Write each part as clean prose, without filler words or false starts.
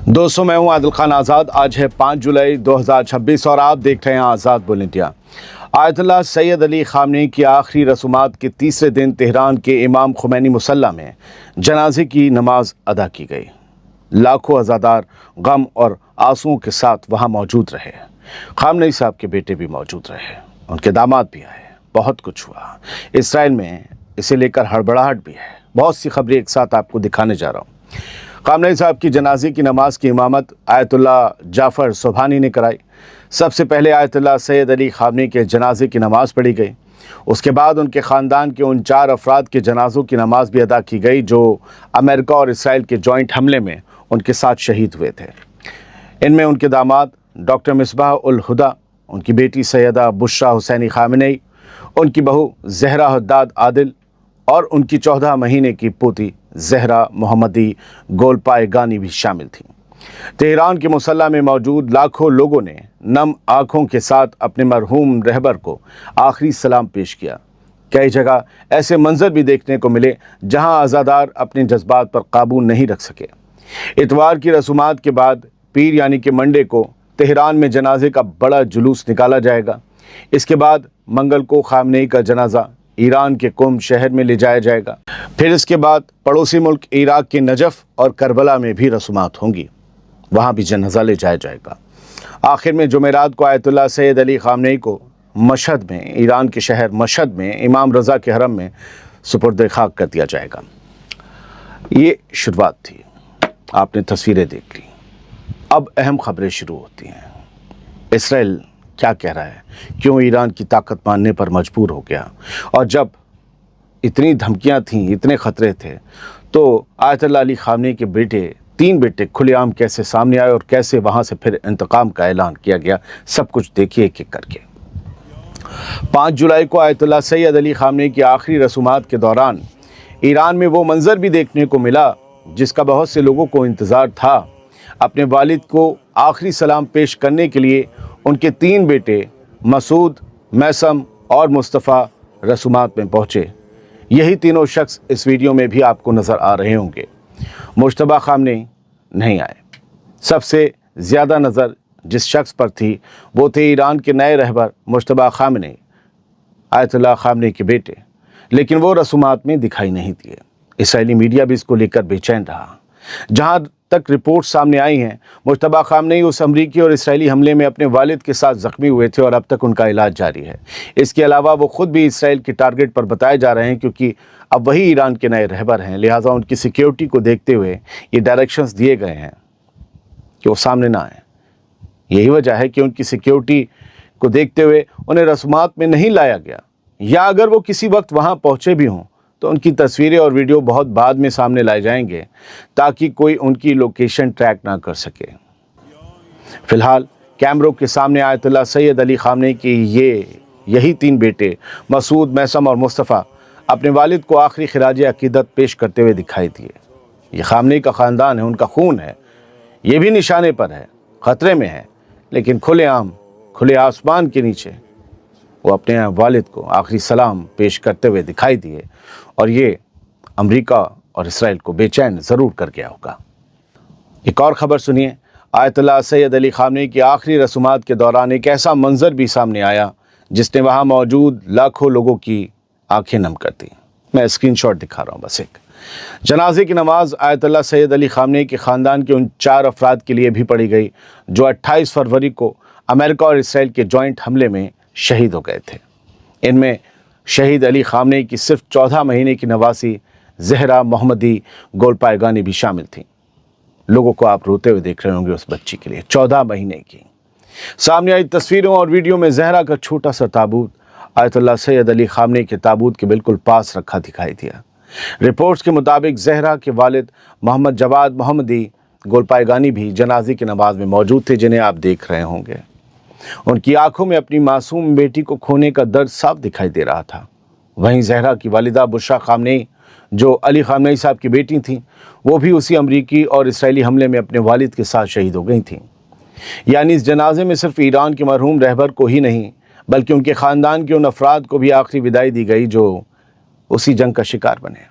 दोस्तों, मैं हूं आदिल खान आज़ाद। आज है 5 जुलाई 2026 और आप देख रहे हैं आज़ाद बुलेटिन। आयतुल्लाह सैयद अली ख़ामनेई की आखिरी रसूमात के तीसरे दिन तेहरान के इमाम खुमैनी मुसल्ला में जनाजे की नमाज अदा की गई। लाखों अज़ादार गम और आंसुओं के साथ वहां मौजूद रहे। ख़ामनेई साहब के बेटे भी मौजूद रहे, उनके दामाद भी आए। बहुत कुछ हुआ। इसराइल में इसे लेकर हड़बड़ाहट भी है। बहुत सी खबरें एक साथ आपको दिखाने जा रहा हूँ। ख़ामनेई साहब की जनाजे की नमाज की इमामत आयतुल्लाह जाफ़र सुबहानी ने कराई। सबसे पहले आयतुल्लाह सैयद अली ख़ामनेई के जनाजे की नमाज़ पढ़ी गई। उसके बाद उनके ख़ानदान के उन 4 अफराद के जनाजों की नमाज भी अदा की गई जो अमेरिका और इसराइल के जॉइंट हमले में उनके साथ शहीद हुए थे। इनमें उनके दामाद डॉक्टर मिसबाह उल हुदा, उनकी बेटी सैयदा बुशरा हुसैनी ख़ामनेई, उनकी बहू ज़हरा हद्दाद आदिल और उनकी 14 महीने की पोती ज़हरा मोहम्मदी गोलपायगानी भी शामिल थीं। तेहरान के मुसल्ला में मौजूद लाखों लोगों ने नम आँखों के साथ अपने मरहूम रहबर को आखिरी सलाम पेश किया। कई जगह ऐसे मंजर भी देखने को मिले जहां अज़ादार अपने जज्बात पर काबू नहीं रख सके। इतवार की रसूमात के बाद पीर यानी कि मंडे को तेहरान में जनाजे का बड़ा जुलूस निकाला जाएगा। इसके बाद मंगल को ख़ामनेई का जनाजा ईरान के कुम शहर में ले जाया जाएगा। फिर इसके बाद पड़ोसी मुल्क इराक के नजफ़ और करबला में भी रसूमात होंगी, वहाँ भी जनाजा ले जाया जाएगा। आखिर में जुमेरात को आयतुल्लाह सैयद अली ख़ामनेई को मशहद में, ईरान के शहर मशहद में इमाम रज़ा के हरम में सुपुर्द खाक कर दिया जाएगा। ये शुरुआत थी, आपने तस्वीरें देख ली। अब अहम खबरें शुरू होती हैं। इसराइल क्या कह रहा है, क्यों ईरान की ताकत मानने पर मजबूर हो गया, और जब इतनी धमकियां थीं, इतने ख़तरे थे, तो आयतुल्लाह अली ख़ामनेई के बेटे, 3 बेटे खुलेआम कैसे सामने आए और कैसे वहां से फिर इंतकाम का ऐलान किया गया, सब कुछ देखिए एक एक करके। 5 जुलाई को आयतुल्लाह सैयद अली ख़ामनेई की आखिरी रसूमात के दौरान ईरान में वो मंजर भी देखने को मिला जिसका बहुत से लोगों को इंतज़ार था। अपने वालिद को आखिरी सलाम पेश करने के लिए उनके 3 बेटे मसूद, मैसम और मुस्तफ़ा रसूमात में पहुँचे। यही तीनों शख्स इस वीडियो में भी आपको नज़र आ रहे होंगे। मुज्तबा ख़ामनेई नहीं आए। सबसे ज़्यादा नज़र जिस शख्स पर थी वो थे ईरान के नए रहबर मुज्तबा ख़ामनेई, आयतुल्लाह ख़ामनेई के बेटे, लेकिन वो रसूमात में दिखाई नहीं दिए। इसराइली मीडिया भी इसको लेकर बेचैन रहा। जहाँ तक रिपोर्ट सामने आई हैं, मुज्तबा ख़ामनेई उस अमरीकी और इसराइली हमले में अपने वालिद के साथ ज़ख्मी हुए थे और अब तक उनका इलाज जारी है। इसके अलावा वो ख़ुद भी इसराइल के टारगेट पर बताए जा रहे हैं, क्योंकि अब वही ईरान के नए रहबर हैं। लिहाजा उनकी सिक्योरिटी को देखते हुए ये डायरेक्शंस दिए गए हैं कि वो सामने ना आए। यही वजह है कि उनकी सिक्योरिटी को देखते हुए उन्हें रस्मात में नहीं लाया गया, या अगर वो किसी वक्त वहाँ पहुँचे भी हों तो उनकी तस्वीरें और वीडियो बहुत बाद में सामने लाए जाएंगे ताकि कोई उनकी लोकेशन ट्रैक ना कर सके। फ़िलहाल कैमरों के सामने आयतुल्लाह सैयद अली ख़ामनेई की यही 3 बेटे मसूद, मैसम और मुस्तफ़ा अपने वालिद को आखिरी खिराज अकीदत पेश करते हुए दिखाई दिए। ये ख़ामनेई का ख़ानदान है, उनका खून है, ये भी निशाने पर है, ख़तरे में है, लेकिन खुलेआम, खुले आसमान के नीचे वो अपने वालिद को आखिरी सलाम पेश करते हुए दिखाई दिए, और ये अमेरिका और इसराइल को बेचैन ज़रूर कर गया होगा। एक और ख़बर सुनिए। आयतुल्लाह सैयद अली ख़ामनेई की आखिरी रसूमात के दौरान एक ऐसा मंजर भी सामने आया जिसने वहाँ मौजूद लाखों लोगों की आंखें नम कर दी। मैं स्क्रीनशॉट दिखा रहा हूँ बस एक। जनाजे की नमाज आयतुल्लाह सैयद अली ख़ामनेई के ख़ानदान के उन 4 अफराद के लिए भी पढ़ी गई जो 28 फरवरी को अमेरिका और इसराइल के जॉइंट हमले में शहीद हो गए थे। इनमें शहीद अली ख़ामनेई की सिर्फ 14 महीने की नवासी ज़हरा मोहम्मदी गोलपायगानी भी शामिल थी। लोगों को आप रोते हुए देख रहे होंगे उस बच्ची के लिए, 14 महीने की। सामने आई तस्वीरों और वीडियो में ज़हरा का छोटा सा ताबूत आयतुल्लाह सैयद अली ख़ामनेई के ताबूत के बिल्कुल पास रखा दिखाई दिया। रिपोर्ट्स के मुताबिक ज़हरा के वालिद मोहम्मद जवाद मोहम्मदी गोलपायगानी भी जनाजे की नमाज में मौजूद थे, जिन्हें आप देख रहे होंगे। उनकी आंखों में अपनी मासूम बेटी को खोने का दर्द साफ दिखाई दे रहा था। वहीं ज़हरा की वालिदा बुशरा ख़ामनेई, जो अली ख़ामनेई साहब की बेटी थीं, वो भी उसी अमरीकी और इसराइली हमले में अपने वालिद के साथ शहीद हो गई थीं। यानी इस जनाजे में सिर्फ ईरान के मरहूम रहबर को ही नहीं, बल्कि उनके ख़ानदान के उन अफराद को भी आखिरी विदाई दी गई जो उसी जंग का शिकार बने।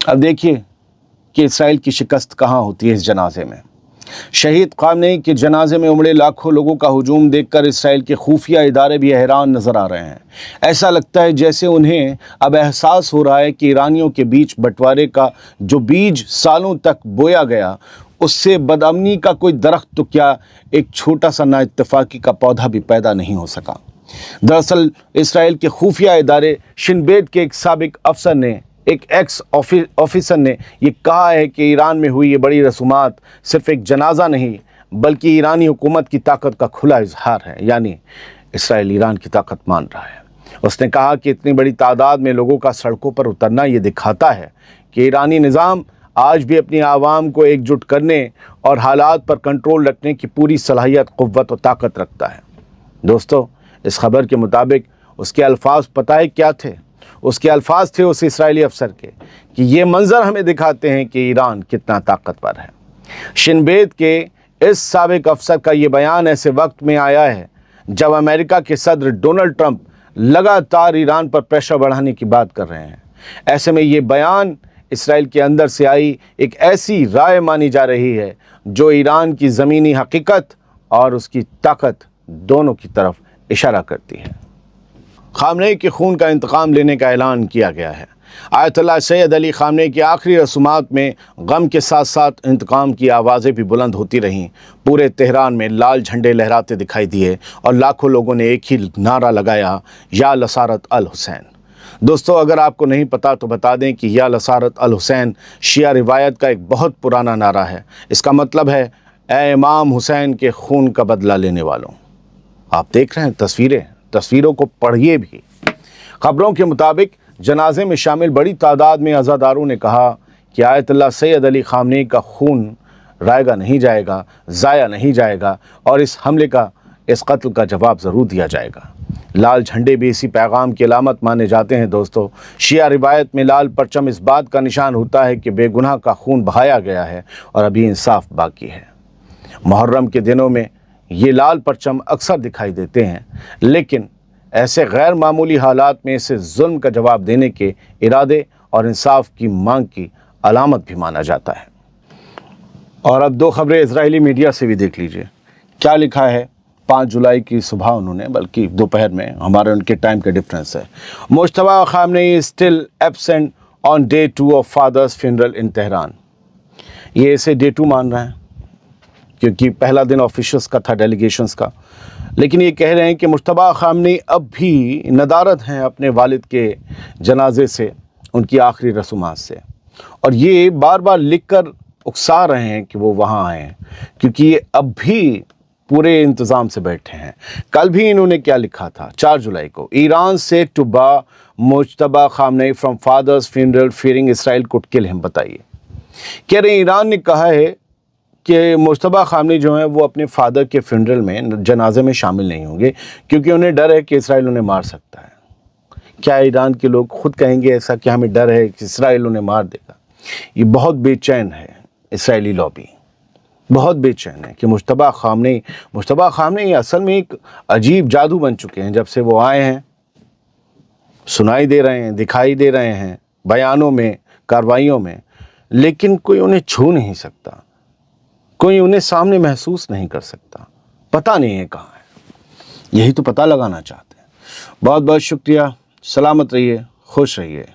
अब देखिए कि इसराइल की शिकस्त कहाँ होती है इस जनाजे में। शहीद खामनेई के जनाजे में उमड़े लाखों लोगों का हुजूम देखकर इसराइल के खुफिया इदारे भी हैरान नजर आ रहे हैं। ऐसा लगता है जैसे उन्हें अब एहसास हो रहा है कि ईरानियों के बीच बंटवारे का जो बीज सालों तक बोया गया, उससे बदअमनी का कोई दरख्त तो क्या, एक छोटा सा नाइत्तेफाकी का पौधा भी पैदा नहीं हो सका। दरअसल इसराइल के खुफिया इदारे शिन बेत के एक साबिक अफसर ने, एक एक्स ऑफिसर ने ये कहा है कि ईरान में हुई ये बड़ी रसूमात सिर्फ एक जनाजा नहीं बल्कि ईरानी हुकूमत की ताकत का खुला इजहार है, यानी इसराइल ईरान की ताकत मान रहा है। उसने कहा कि इतनी बड़ी तादाद में लोगों का सड़कों पर उतरना ये दिखाता है कि ईरानी निज़ाम आज भी अपनी आवाम को एकजुट करने और हालात पर कंट्रोल रखने की पूरी सलाहियत, क़ुव्वत और ताकत रखता है। दोस्तों, इस खबर के मुताबिक उसके अल्फाज पता है क्या थे? उसके अल्फाज थे उस इसराइली अफसर के कि ये मंजर हमें दिखाते हैं कि ईरान कितना ताकतवर है। शिन बेत के इस साबिक अफसर का ये बयान ऐसे वक्त में आया है जब अमेरिका के सदर डोनाल्ड ट्रंप लगातार ईरान पर प्रेशर बढ़ाने की बात कर रहे हैं। ऐसे में ये बयान इसराइल के अंदर से आई एक ऐसी राय मानी जा रही है जो ईरान की ज़मीनी हकीकत और उसकी ताकत दोनों की तरफ इशारा करती है। खामनेई के खून का इंतकाम लेने का ऐलान किया गया है। आयतुल्लाह सैयद अली खामनेई की आखिरी रसूमात में गम के साथ साथ इंतकाम की आवाज़ें भी बुलंद होती रहीं। पूरे तेहरान में लाल झंडे लहराते दिखाई दिए और लाखों लोगों ने एक ही नारा लगाया, या लसारत अल हुसैन। दोस्तों, अगर आपको नहीं पता तो बता दें कि या लसारत अल हुसैन शिया रिवायत का एक बहुत पुराना नारा है। इसका मतलब है, ए इमाम हुसैन के खून का बदला लेने वालों। आप देख रहे हैं तस्वीरों को पढ़िए भी। खबरों के मुताबिक जनाजे में शामिल बड़ी तादाद में अज़ादारों ने कहा कि आयतुल्लाह सैयद अली खामनेई का खून रायगा नहीं जाएगा, ज़ाया नहीं जाएगा और इस हमले का, इस कत्ल का जवाब ज़रूर दिया जाएगा। लाल झंडे भी इसी पैगाम की अलामत माने जाते हैं। दोस्तों, शिया रिवायत में लाल परचम इस बात का निशान होता है कि बेगुनाह का खून बहाया गया है और अभी इंसाफ बाकी है। मुहर्रम के दिनों में ये लाल परचम अक्सर दिखाई देते हैं, लेकिन ऐसे गैर मामूली हालात में इसे जुल्म का जवाब देने के इरादे और इंसाफ की मांग की अलामत भी माना जाता है। और अब दो खबरें इजरायली मीडिया से भी देख लीजिए। क्या लिखा है 5 जुलाई की सुबह उन्होंने, बल्कि दोपहर में, हमारे उनके टाइम के डिफरेंस है। Mojtaba Khamenei still absent on day 2 of father's funeral in Tehran. ये इसे डे 2 मान रहे हैं क्योंकि पहला दिन ऑफिशियल्स का था, डेलीगेशंस का। लेकिन ये कह रहे हैं कि मुश्तबा खामनेई अब भी नदारद हैं अपने वालिद के जनाजे से, उनकी आखिरी रसूमात से, और ये बार बार लिख कर उकसा रहे हैं कि वो वहाँ आएँ क्योंकि ये अब भी पूरे इंतज़ाम से बैठे हैं। कल भी इन्होंने क्या लिखा था 4 जुलाई को, ईरान से टू बा Mojtaba Khamenei from fathers funeral fearing Israel could kill him. बताइए, कह रहे हैं ईरान ने कहा है कि मुश्तबा खामनेई जो हैं वो अपने फादर के फ्यूनरल में, जनाजे में शामिल नहीं होंगे क्योंकि उन्हें डर है कि इसराइल उन्हें मार सकता है। क्या ईरान के लोग खुद कहेंगे ऐसा कि हमें डर है कि इसराइल उन्हें मार देगा? ये बहुत बेचैन है इसराइली लॉबी, बहुत बेचैन है कि मुश्तबा खामनेई असल में एक अजीब जादू बन चुके हैं। जब से वो आए हैं, सुनाई दे रहे हैं, दिखाई दे रहे हैं बयानों में, कार्रवाइयों में, लेकिन कोई उन्हें छू नहीं सकता, कोई उन्हें सामने महसूस नहीं कर सकता। पता नहीं है कहाँ है, यही तो पता लगाना चाहते हैं। बहुत बहुत शुक्रिया। सलामत रहिए, खुश रहिए।